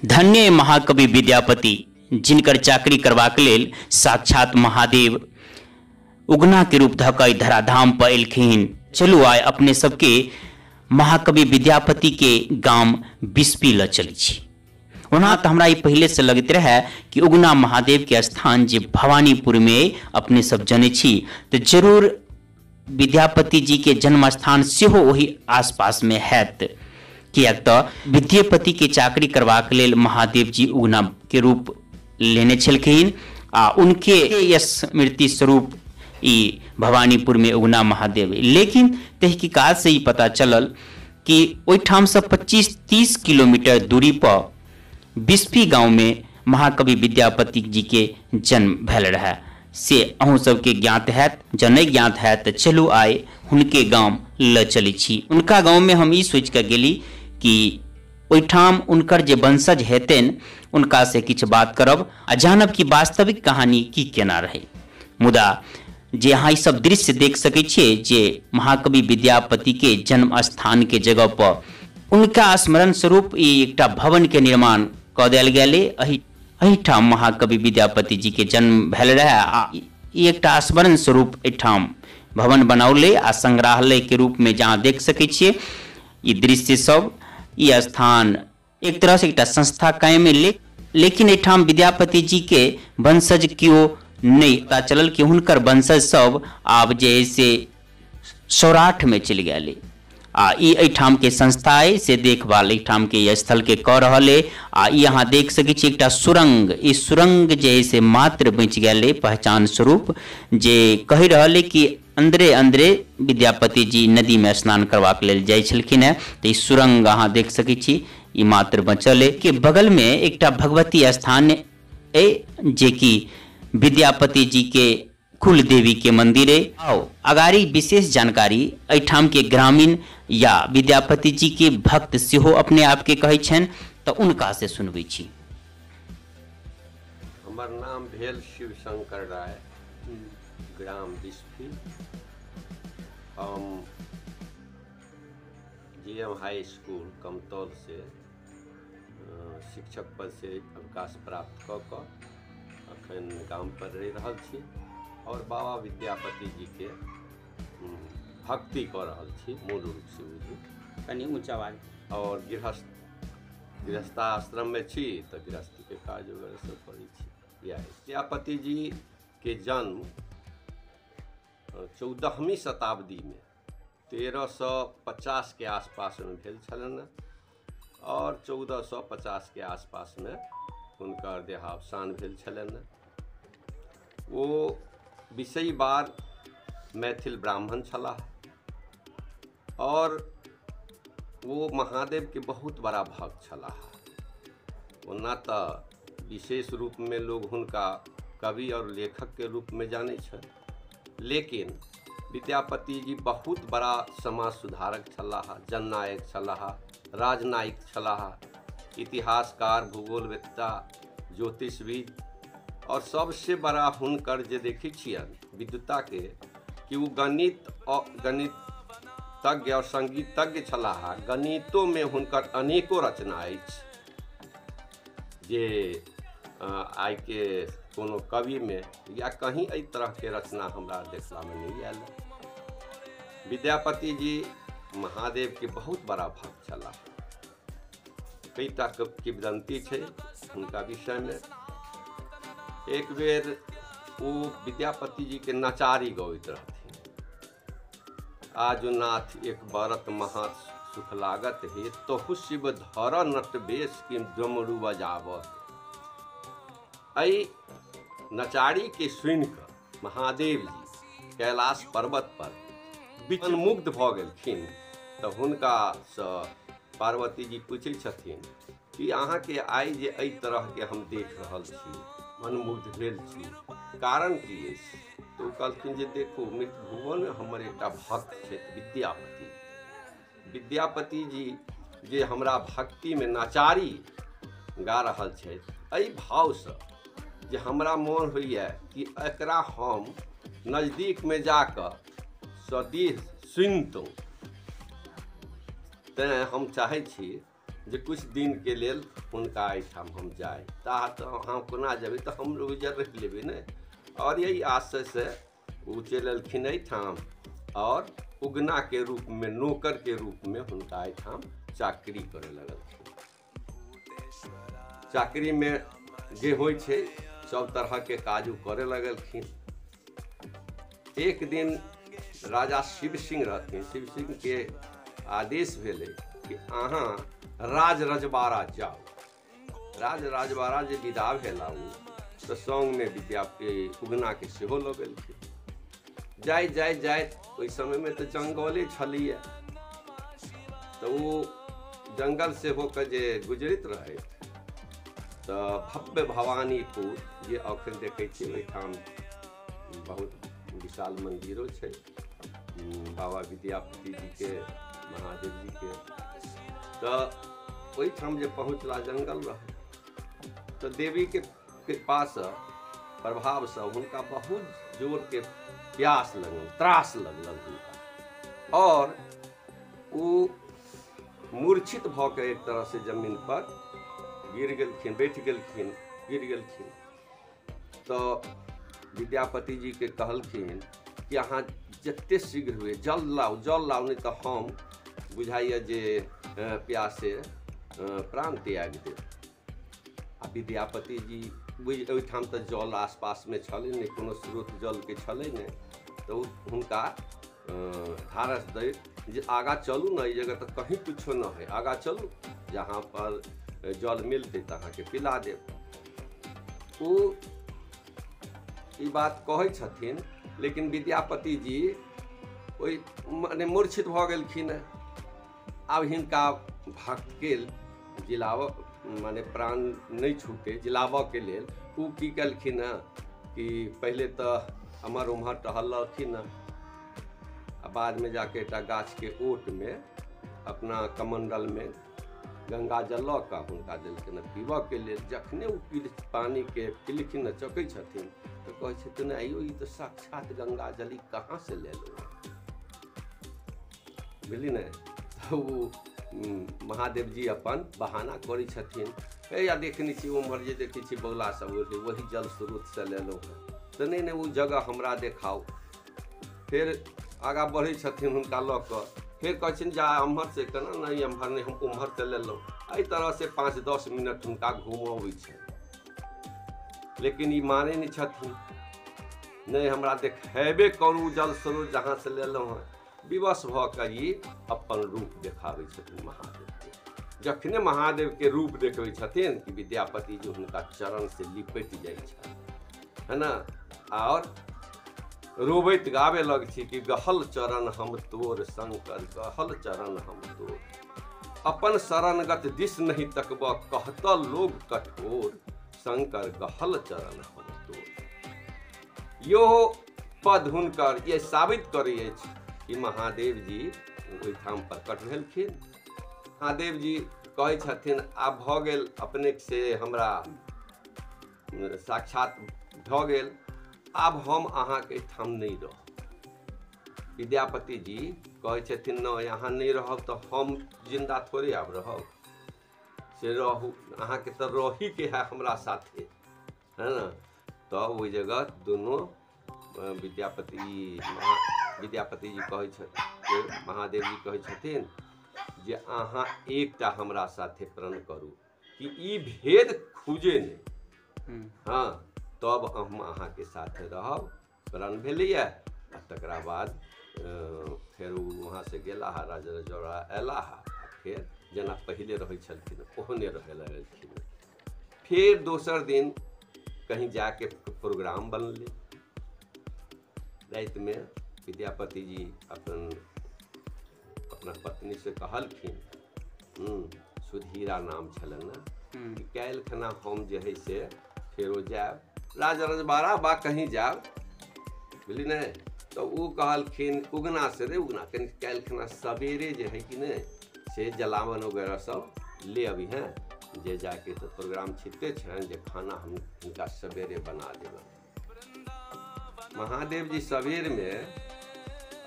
धन्य महाकवि विद्यापति जिनकर चाकरी करबाक लेल साक्षात महादेव उगना के रूप धऽ कऽ धराधाम पर एलखिन। चलू आइ अपने सबके महाकवि विद्यापति के गाम बिस्फी ल चलै छी। ओना तो हमरा पहले से लगते रहे कि उगना महादेव के स्थान जे भवानीपुर में अपने सब जने छी, तो जरूर विद्यापति जी के जन्म स्थान सेहो वही आसपास में हैत, कियाक तो विद्यापति के चाकरी करबाक लेल महादेव जी उगना के रूप लेने छलखिन आ उनके यश स्मृति स्वरूप ई भवानीपुर में उगना महादेव। लेकिन तहकीकात से ही पता चलल कि ओहिठाम से 25-30 किलोमीटर दूरी पर बिस्फी गांव में महाकवि विद्यापति जी के जन्म भेल रहे। से अहूँ सबके ज्ञात हैत, जँ नहीं ज्ञात हैत तो चलू आए उनके गांव ल चली छी। उनका गांव में हम ई सोच के गेली कि ओहिठाम उनकर जे वंशज हेतन उनका से किछ बात करब आ जानब कि वास्तविक कहानी की केना रहे। मुदा जे अहाँ ई सब दृश्य देख सकै छियै जे महाकवि विद्यापति के जन्म स्थान के जगह पर उनका स्मरण स्वरूप एकटा भवन के निर्माण कऽ देल गेलै। एहिठाम महाकवि विद्यापति जी के जन्म भेल रहे आ एकटा स्मरण स्वरूप एहिठाम भवन बनौले आ संग्रहालय के रूप में जहाँ देख सकै छियै ई दृश्य सब। ई स्थान एक तरह से एकटा संस्था कायम है, लेकिन एहिठाम विद्यापति जी के वंशज क्यों नहीं पता चलल कि हुनकर वंशज सब आब जे है से सौराठ में चल गए आ ई एहिठाम के संस्था है से देखभाल एहिठाम के स्थल के कऽ रहल है। आ ई अहाँ देख सकै छी एकटा सुरंग, ई सुरंग जे है से मात्र बच गए पहचान स्वरूप, जे कहि रहल है कि अंदरे अंदरे विद्यापति जी नदी में स्नान करबाक लेल जाइ छलखिन है। तो ई सुरंग अहाँ देख सकै छी ई मात्र बचल है। के बगल में एकटा भगवती स्थान है जे कि विद्यापति जी के कुल देवी के मंदिर है। आओ अगारी विशेष जानकारी एहिठाम के ग्रामीण या विद्यापति जी के भक्त सेहो अपने आप के कहै छन, तो उनका से सुनबै छी। हमर नाम भेल शिव शंकर राय, ग्राम बिस्फी। हम जीएम हाई स्कूल कमतौल से शिक्षक पद से अवकाश प्राप्त कऽ अखन गाम पर रहि रहल छी और बाबा विद्यापति जी के भक्ति कर रहल छी। मूल रूप से बुझू कनी ऊंचा आवाज। और गृहस्थाश्रम में छी तो गृहस्थी के काज वगैरह सब करै छी। या विद्यापति जी के जन्म 14वीं शताब्दी में 1350 के आसपास में भेल छलनि और 1450 के आसपास में हुनकर देहावसान भेल छलनि। वो विषयी बार मैथिल ब्राह्मण छलाह और वो महादेव के बहुत बड़ा भक्त छलाह। ओना तो विशेष रूप में लोग हुनका कवि और लेखक के रूप में जाने छथि, लेकिन विद्यापति जी बहुत बड़ा समाज सुधारक छलाह, जननायक छलाह, राजनायक छलाह, इतिहासकार, भूगोलवेत्ता, ज्योतिषविद और सबसे बड़ा हुनकर जे देखै छियनि विद्वता के कि वो गणितज्ञ और संगीतज्ञ छलाह। गणितों में हुनकर अनेकों रचना अछि जे आइ के कोनो कवि में या कहीं एहि तरह के रचना हमरा देखला में नहीं आयल। विद्यापति जी महादेव के बहुत बड़ा भक्त छलाह। कईटा किंवदंती छै हुनका विषय में। एक बेर वो विद्यापति जी के नचारी गौत रहथिन। आजु नाथ एक बरत महा सुख लागत हे, तोहु शिव धर नट बेश की डमरू बजावत। आई नचारी के सुनिकऽ महादेव जी कैलाश पर्वत पर विमुग्ध भऽ गेलखिन। तो हुनका सँ पार्वती जी पूछै छथिन कि अहाँ के आइ जे एहि तरह के हम देख रहल छी, मनमुग्ध भेल छी, कारण की अछि? तो कहलखिन जे देखू मृत भुवन में हमर एकटा भक्त छै विद्यापति। विद्यापति जी जे हमरा भक्ति में नचारी गा रहल छथि, एहि भाव से जे हमरा मोन होइए कि एकरा हम नजदीक में जाकर सदी सुनतहुँ। तेँ हम चाहै छी जे कुछ दिन के लेल हुनका एहिठाम हम जाए, ता तो हम कोना जेबै, तो हम गुजर रख लेबै ने। और यही आशय से वो चललखिन एहिठाम और उगना के रूप में, नौकर के रूप में हुनका एहिठाम चाकरी करे लगलखिन। चाकरी में जे होइ छै सब तरह के काज करे लगलखिन। एक दिन राजा शिव सिंह रहथिन, शिव सिंह के आदेश भेलै कि अहाँ राज रजबाड़ा जाओ। राज रजबाड़ा जे विदा भेला तो संग में उगना के सेहो लऽ गेलखिन। जाइत ओहि समय में तो जंगले छलिए, तो वो जंगल से होकर जे गुजरैत रहे तो भव्य भवानीपुर जे अखन देखे छी ओहिठाम बहुत विशाल मंदिरो छै, बाबा विद्यापति जी के, महादेव जी के। तो ओहिठाम जे पहुँचला जंगल रहे तो देवी के कृपा से, प्रभाव से हुनका बहुत जोर के प्यास लगल, त्रास लगल हुनका, और वो मूर्छित भ के एक तरह से जमीन पर गिर गेलखिन, बैठ गेलखिन, गिर गेलखिन। तो विद्यापति जी के कहलखिन कि अहाँ जते शीघ्र हुए जल लाउ, नहीं तो हम बुझाइए जे प्यासे प्राण त्याग दे। आ विद्यापति जी ओहिठाम तो जल आसपास में छलै नहीं, कोनो स्रोत जल के छलै नहीं, तो हुनका धारस दै जे आगा चलू ना, ई जगह तो कहीं कुछो न है, आगा चलू, जहाँ पर जल मिलते तो अहाँके पिला देब। ओ ई बात कहै छथिन, लेकिन विद्यापति जी ओहि मने मूर्छित भ गेलखिन। आब हिनका भक्त के जिलाव माने प्राण नहीं छूटे, जिलाव के लेल ओ की केलखिन कि पहले तो अमर उम्हर टहलखिन, बाद में जाके एक गाछ के ओट में अपना कमंडल में गंगा जल लऽ कऽ हुनका देलखिन पीबऽ के लेल। जखने ओ पानी के पिलखिन, चकै छथिन, तो कहै छथिन आइयो ई तो साक्षात गंगा जल कहाँ से ले लो, बुझली ने। तो वो महादेव जी अपन बहाना करै छथिन, या देखने छी उम्हर जे देखै छी बौला सब वही जल स्रोत से ले लो है, तो नहीं वो जगह हमरा देखाओ। फिर आगा बढ़ै छथिन हुनका लऽ कऽ, फिर कहै जा अम्हर से केना नहीं, अम्हर नहीं, हम उम्हर से ले लो। एहि तरह से 5-10 मिनट हुनका घुमबै छै, लेकिन ई मानै नहीं छथिन, नहीं हमरा देखेबे करू जल स्रोत जहाँ से ले लो हैं। विवश भ कऽ ई अपन रूप देखाबै छथिन महादेव के। जखने महादेव के रूप देखबै छथिन कि विद्यापति जी हुनका चरण से लिपटि जाइ छथि, है ना, और रोबैत गावे लग छी कि गहल चरण हम तोर शंकर, गहल चरण हम तोर, अपन शरणगत दिस नहीं तकब, कहत लोग कठोर, शंकर गहल चरण हम तोर। यो पद हुनकर ये साबित करै अछि कि महादेव जी ओहिठाम प्रकट भेलखिन। महादेव जी कहै छथिन आब भऽ गेल अपने से हमरा साक्षात भऽ गेल, आब हम अहाँके ठाम नहीं रह। विद्यापति जी कहै छथिन न, यहाँ नहीं रहब तो हम जिंदा थोड़े आब रहब, से रहू अहाँके तो रही के है हमरा साथे, है ना। तो ओहि जगह दोनों विद्यापति जी कहै छथिन, महादेव जी कहै छथिन जे अहाँ एकटा हमरा साथे प्रण करू कि ई भेद खुजे नहीं, हाँ तब हम अहाँके साथे रहब। प्रण भेलैए, तकरा बाद फेर वहाँ से गेला, राजा रजौड़ा अयला, फिर जेना पहले रहै छलखिन ओहने रहै लगलखिन। फिर दोसर दिन कहीं जाके प्रोग्राम बनलै। रात में विद्यापति जी अपना पत्नी से कहलखिन, सुधीरा नाम छलन ना, कि काल्हि खना हम जे है से फेरो जायब राजा रजबाड़ा बा कहीं जाब, बुझली ने। तो वो कहलखिन उगना से रे उगना कहीं काल्हि खना सवेरे जे है कि नहीं से जलावन वगैरह सब ले अभी हैं, जे जाके तो प्रोग्राम छिते छन जे खाना हम इनका सवेरे बना देब। महादेव जी सवेर में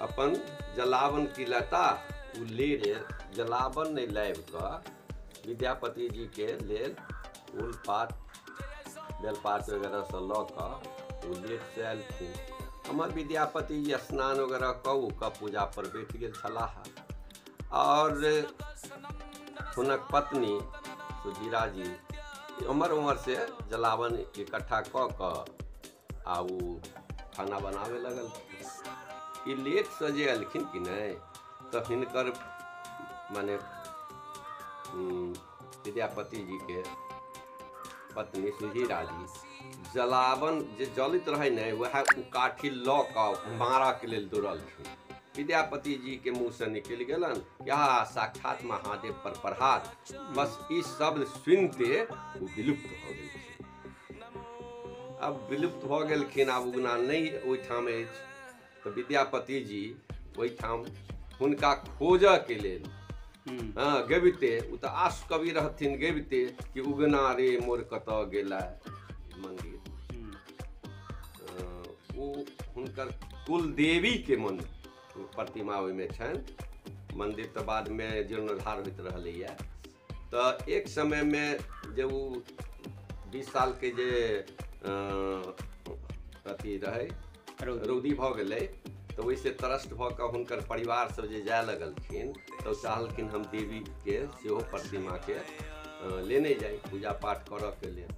अपन जलावन की लता ले रे जलावन नहीं लाइब का विद्यापति जी के लेल फूल पात बेलपात वगैरह से लऽ कऽ ओ लेट से एलखिन। हमर विद्यापति जी स्नान वगैरह कऽ कऽ पूजा पर बैठ गेल छलाह और हुनक पत्नी सुधीरा जी उमर से जलावन इकट्ठा कऽ आ उ खाना बनावे लगल। ई लेट से जे एलखिन कि नहीं तो हिनकर माने विद्यापति जी के पत्नी सुधीरा जी जलावन जे जलित रहे नहीं वह काठी लऽ कऽ मारा के लेल दौड़लखिन। विद्यापति जी के मुँह से निकल गलन यह साक्षात महादेव पर प्रहार। बस ई शब्द सुनते वो विलुप्त हो गए। अब विलुप्त हो गलखिन, आब उगना नहीं ओहिठाम अछि। तो विद्यापति जी ओहिठाम हुनका खोजऽ के लेल गबिते उ तऽ आस कवि रहथिन गबिते कि उगना रे मोर कतऽ गेला मंदिर। वो हुनकर कुलदेवी के मंदिर प्रतिमा ओहिमे छनि। मंदिर तो बाद में जीर्णोद्धार होइत रहलैया। तो एक समय में जब वो 20 साल के जे अथी रहे रौदी भऽ गेलै तो वैसे त्रस्त भऽ कऽ हुनकर परिवार सब जे जाय लगलखिन तो चाहलखिन हम देवी के सेहो प्रतिमा के लेने जाए पूजा पाठ करऽ के लेल।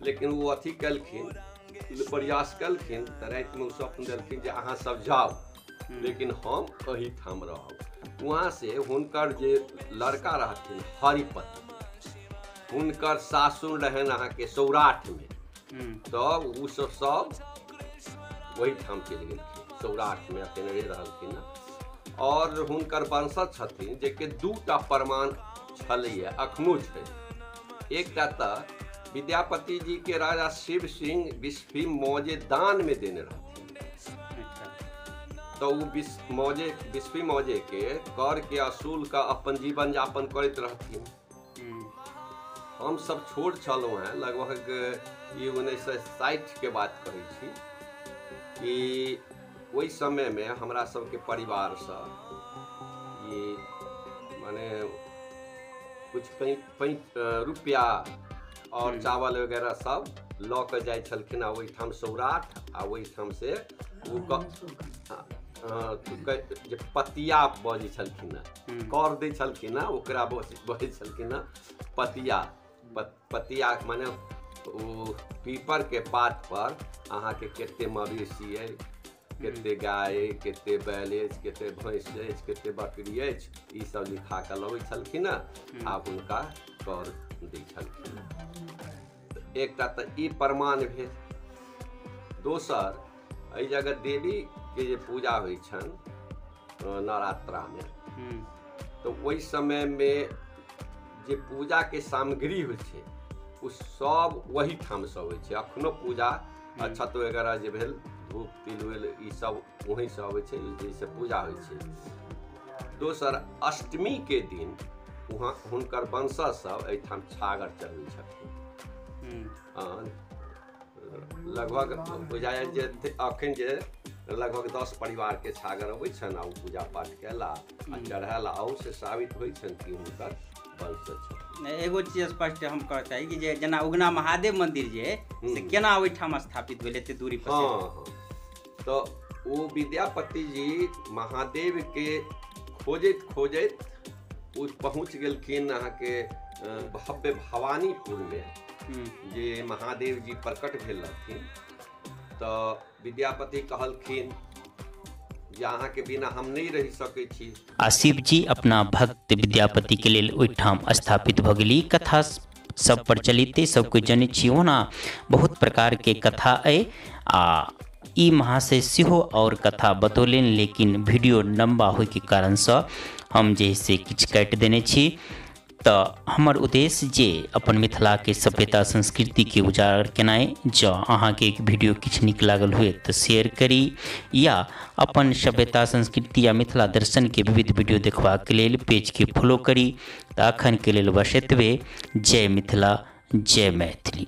लेकिन वो अथी कलखिन प्रयास कलखिन तो राति में स्वप्न देलखिन जे अहाँ सब जाओ लेकिन हम अही ठाम रहब। वहाँ से हुनकर जे लड़का रहथिन हरिपति हुनकर सासुर रहन अहाँ के सौराठ में। तब उ सब वही ठाम चलि गेलखिन सौराठ में अकेले रहलखिन। और हुनकर वंशज छथिन जेके 2टा प्रमाण छलैया अखनो छै। एकटा तऽ विद्यापति जी के राजा शिव सिंह बिस्फी मौजे दान में देने रहथिन। तो वो बिस्फी मौजे के कर के असूल का अपन जीवन यापन करते रहथिन। हम सब छोट छलहुँ हैं लगभग ये 1960 के बात करै छी कि वही समय में हमरा सबके परिवार से ये माने कुछ रुपया और चावल वगैरह सब लऽ के जाय छलखिन वही ठाम सौराठ आ वही ठाम से वो जे पतिया बजै छलखिन कर दै छलखिन ओकरा बजै छलखिन पतिया माने ओ पीपर के पात पर अहाँ के केते मवेशी है केते गाय केते बैल अछि केते भैंस अछि केते बकरी अछि ई सब लिखा के लबै छलखिन आ हुनका कर दै छलखिन। एकटा तऽ ई प्रमाण भेल। दोसर एहि जगह देवी के जे पूजा होइ छनि नवरात्रा में तो वही समय में जे पूजा के सामग्री होइ छै उ सब वही ठाम से होइ छै। अखनो पूजा अक्षत वगैरह जे भेल धूप तिल भेल ई सब वहीं से अबै छै जैसे पूजा होइ छै। दोसर अष्टमी के दिन वहाँ हुनकर वंशज सब एहिठाम छागर चढ़बै छथिन। लगभग बुझाय जे अखन जे लगभग 10 परिवार के छागर अबै छनि आ पूजा पाठ केला आ चढ़ेला अहू से साबित होइ छनि कि हुनकर वंशज छथिन। एगो चीज स्पष्ट हम कहऽ चाही कि जे जेना उगना महादेव मंदिर जे से केना ओहिठाम स्थापित भेल एते दूरी पर। हाँ तो वो विद्यापति जी महादेव के खोजैत खोजैत वो पहुँच गेलखिन अहाँ के भव्य भवानीपुर में जे महादेव जी प्रकट भेल रहथिन। तो विद्यापति कहलखिन जे अहाँ के बिना हम नहीं रह सकै छी। आ शिव जी अपना भक्त विद्यापति के लेल ओहिठाम स्थापित भ गेली। कथा सब प्रचलित सब कोई जनै छी ओना बहुत प्रकार के कथा अइ आ ई महाशय सेहो और कथा बतौलेन लेकिन वीडियो लंबा होय के कारण से हम जे से किछ काटि देने छी। तो हमर उद्देश्य जे अपन मिथिला के सभ्यता संस्कृति के उजागर केनाइ। जँ अहाँ के एक वीडियो किछ नीक लागल हुए तो शेयर करी या अपन सभ्यता संस्कृति या मिथिला दर्शन के विविध वीडियो देखबाक लेल पेज के फॉलो करी। तो अखन के लेल बस एतबे। जय मिथिला जय मैथिली।